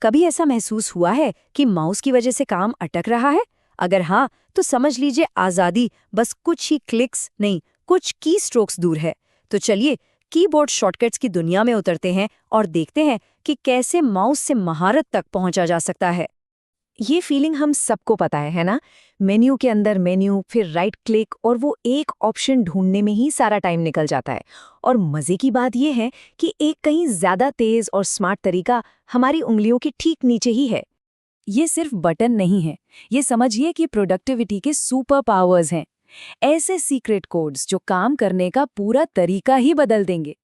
कभी ऐसा महसूस हुआ है कि माउस की वजह से काम अटक रहा है? अगर हाँ, तो समझ लीजिए आज़ादी बस कुछ ही क्लिक्स नहीं, कुछ की स्ट्रोक्स दूर है। तो चलिए कीबोर्ड शॉर्टकट्स की दुनिया में उतरते हैं और देखते हैं कि कैसे माउस से महारत तक पहुंचा जा सकता है। ये फीलिंग हम सबको पता है ना? मेन्यू के अंदर मेन्यू, फिर राइट क्लिक और वो एक ऑप्शन ढूंढने में ही सारा टाइम निकल जाता है। और मज़े की बात ये है कि एक कहीं ज़्यादा तेज़ और स्मार्ट तरीका हमारी उंगलियों के ठीक नीचे ही है। ये सिर्फ बटन नहीं है, ये समझिए कि प्रोडक्टिविटी के सुपर पावर्स हैं। ऐसे सीक्रेट कोड्स जो काम करने का पूरा तरीका ही बदल देंगे।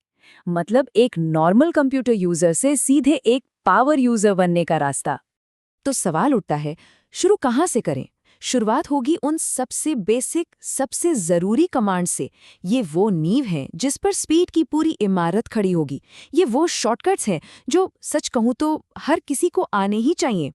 मतलब एक नॉर्मल कंप्यूटर यूजर से सीधे एक पावर यूजर बनने का रास्ता। तो सवाल उठता है, शुरू कहाँ से करें? शुरुआत होगी उन सबसे बेसिक, सबसे ज़रूरी कमांड से। ये वो नींव है जिस पर स्पीड की पूरी इमारत खड़ी होगी। ये वो शॉर्टकट्स हैं जो सच कहूँ तो हर किसी को आने ही चाहिए।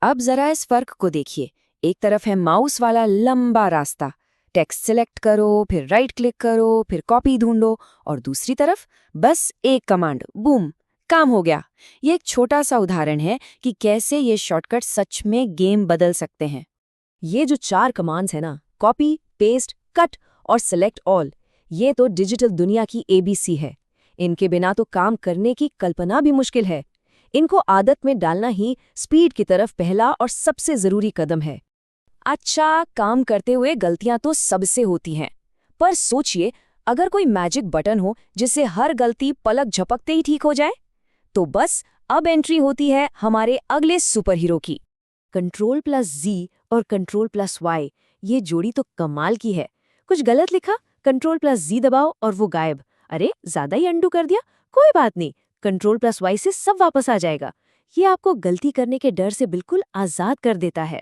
अब ज़रा इस फर्क को देखिए। एक तरफ है माउस वाला लंबा रास्ता, टेक्स्ट सिलेक्ट करो, फिर राइट क्लिक करो, फिर कॉपी ढूंढो, और दूसरी तरफ बस एक कमांड, बूम, काम हो गया। ये एक छोटा सा उदाहरण है कि कैसे ये शॉर्टकट सच में गेम बदल सकते हैं। ये जो 4 कमांड्स हैं ना, कॉपी, पेस्ट, कट और सेलेक्ट ऑल, ये तो डिजिटल दुनिया की एबीसी है। इनके बिना तो काम करने की कल्पना भी मुश्किल है। इनको आदत में डालना ही स्पीड की तरफ पहला और सबसे ज़रूरी कदम है। अच्छा, काम करते हुए गलतियां तो सबसे होती हैं, पर सोचिए अगर कोई मैजिक बटन हो जिससे हर गलती पलक झपकते ही ठीक हो जाए, तो बस अब एंट्री होती है हमारे अगले सुपर हीरो की। Ctrl+Z और Ctrl+Y, ये जोड़ी तो कमाल की है। कुछ गलत लिखा, Ctrl+Z दबाओ और वो गायब। अरे ज्यादा ही अंडू कर दिया, कोई बात नहीं, Ctrl+Y से सब वापस आ जाएगा। ये आपको गलती करने के डर से बिल्कुल आजाद कर देता है।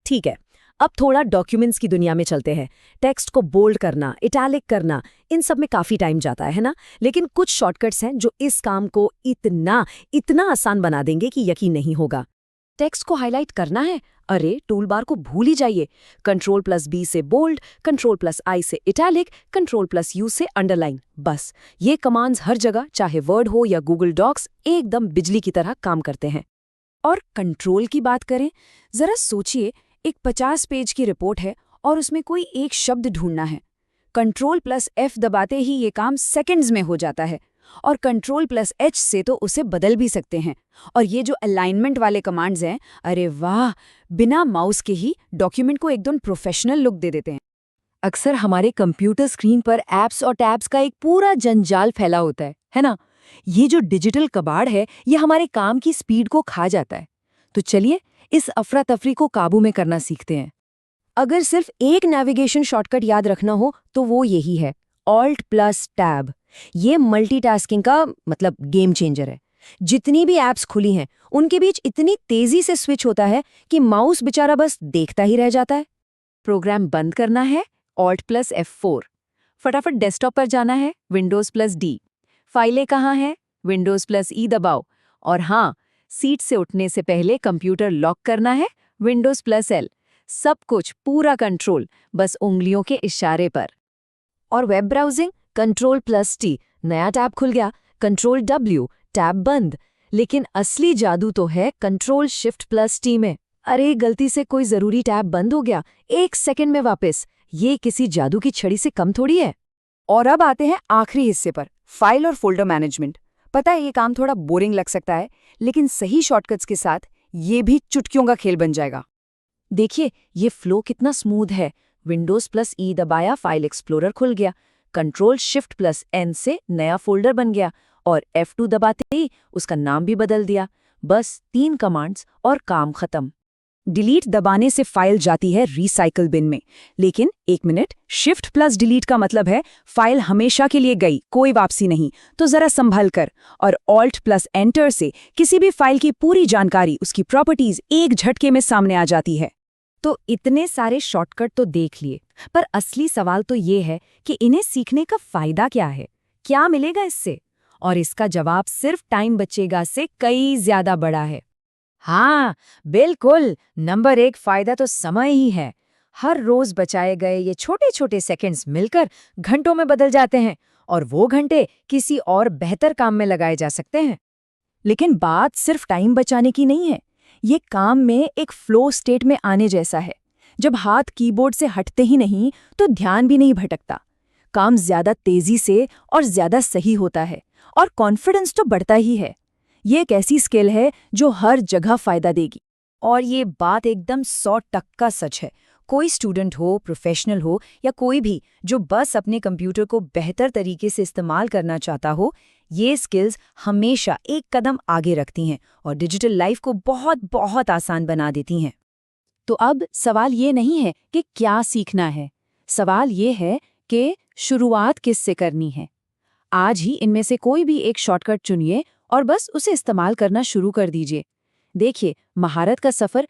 ठीक है, अब थोड़ा डॉक्यूमेंट्स की दुनिया में चलते हैं। टेक्स्ट को बोल्ड करना, इटैलिक करना, इन सब में काफी टाइम जाता है ना? लेकिन कुछ शॉर्टकट्स हैं जो इस काम को इतना इतना आसान बना देंगे कि यकीन नहीं होगा। टेक्स्ट को हाईलाइट करना है? अरे टूल बार को भूल ही जाइए। Ctrl+B से बोल्ड, Ctrl+I से इटैलिक, Ctrl+U से अंडरलाइन। बस ये कमांड्स हर जगह, चाहे वर्ड हो या गूगल डॉक्स, एकदम बिजली की तरह काम करते हैं। और कंट्रोल की बात करें, जरा सोचिए, एक 50 पेज की रिपोर्ट है और उसमें कोई एक शब्द ढूंढना है। Ctrl+F दबाते ही ये काम सेकंड्स में हो जाता है, और Ctrl+H से तो उसे बदल भी सकते हैं। और ये जो अलाइनमेंट वाले कमांड्स हैं, अरे वाह, बिना माउस के ही डॉक्यूमेंट को एकदम प्रोफेशनल लुक दे देते हैं। अक्सर हमारे कंप्यूटर स्क्रीन पर ऐप्स और टैब्स का एक पूरा जंजाल फैला होता है ना? ये जो डिजिटल कबाड़ है, ये हमारे काम की स्पीड को खा जाता है। तो चलिए इस अफरा तफरी को काबू में करना सीखते हैं। अगर सिर्फ एक नेविगेशन शॉर्टकट याद रखना हो तो वो यही है, Alt+Tab। ये मल्टीटास्किंग का मतलब गेम चेंजर है। जितनी भी ऐप्स खुली हैं, उनके बीच इतनी तेजी से स्विच होता है कि माउस बेचारा बस देखता ही रह जाता है। प्रोग्राम बंद करना है, Alt+F4। फटाफट डेस्कटॉप पर जाना है, Windows+D। फाइलें कहाँ हैं? Windows+E दबाओ। और हाँ, सीट से उठने से पहले कंप्यूटर लॉक करना है, Windows+L। सब कुछ, पूरा कंट्रोल, बस उंगलियों के इशारे पर। और वेब ब्राउजिंग, Ctrl+T, नया टैब खुल गया, Ctrl+W, टैब बंद। लेकिन असली जादू तो है Ctrl+Shift+T में। अरे गलती से कोई जरूरी टैब बंद हो गया, 1 सेकंड में वापस। ये किसी जादू की छड़ी से कम थोड़ी है। और अब आते हैं आखिरी हिस्से पर, फाइल और फोल्डर मैनेजमेंट। पता है ये काम थोड़ा बोरिंग लग सकता है, लेकिन सही शॉर्टकट्स के साथ ये भी चुटकियों का खेल बन जाएगा। देखिए ये फ्लो कितना स्मूथ है। Windows+E दबाया, फाइल एक्सप्लोरर खुल गया, Ctrl+Shift+N से नया फोल्डर बन गया, और F2 दबाते ही उसका नाम भी बदल दिया। बस 3 कमांड्स और काम खत्म। डिलीट दबाने से फाइल जाती है रिसाइकल बिन में। लेकिन एक मिनट, Shift+Delete का मतलब है फाइल हमेशा के लिए गई, कोई वापसी नहीं। तो जरा संभल कर। और Alt+Enter से किसी भी फाइल की पूरी जानकारी, उसकी प्रॉपर्टीज एक झटके में सामने आ जाती है। तो इतने सारे शॉर्टकट तो देख लिए, पर असली सवाल तो ये है कि इन्हें सीखने का फायदा क्या है? क्या मिलेगा इससे? और इसका जवाब सिर्फ टाइम बचेगा से कई ज्यादा बड़ा है। हाँ बिल्कुल, नंबर 1 फायदा तो समय ही है। हर रोज बचाए गए ये छोटे छोटे सेकंड्स मिलकर घंटों में बदल जाते हैं, और वो घंटे किसी और बेहतर काम में लगाए जा सकते हैं। लेकिन बात सिर्फ टाइम बचाने की नहीं है। ये काम में एक फ्लो स्टेट में आने जैसा है। जब हाथ कीबोर्ड से हटते ही नहीं तो ध्यान भी नहीं भटकता। काम ज्यादा तेजी से और ज्यादा सही होता है और कॉन्फिडेंस तो बढ़ता ही है। ये एक ऐसी स्किल है जो हर जगह फायदा देगी। और ये बात एकदम 100% सच है। कोई स्टूडेंट हो, प्रोफेशनल हो या कोई भी जो बस अपने कंप्यूटर को बेहतर तरीके से इस्तेमाल करना चाहता हो, ये स्किल्स हमेशा एक कदम आगे रखती हैं और डिजिटल लाइफ को बहुत बहुत आसान बना देती हैं। तो अब सवाल ये नहीं है कि क्या सीखना है, सवाल ये है कि शुरुआत किससे करनी है। आज ही इनमें से कोई भी एक शॉर्टकट चुनिए और बस उसे इस्तेमाल करना शुरू कर दीजिए। देखिए, महारत का सफर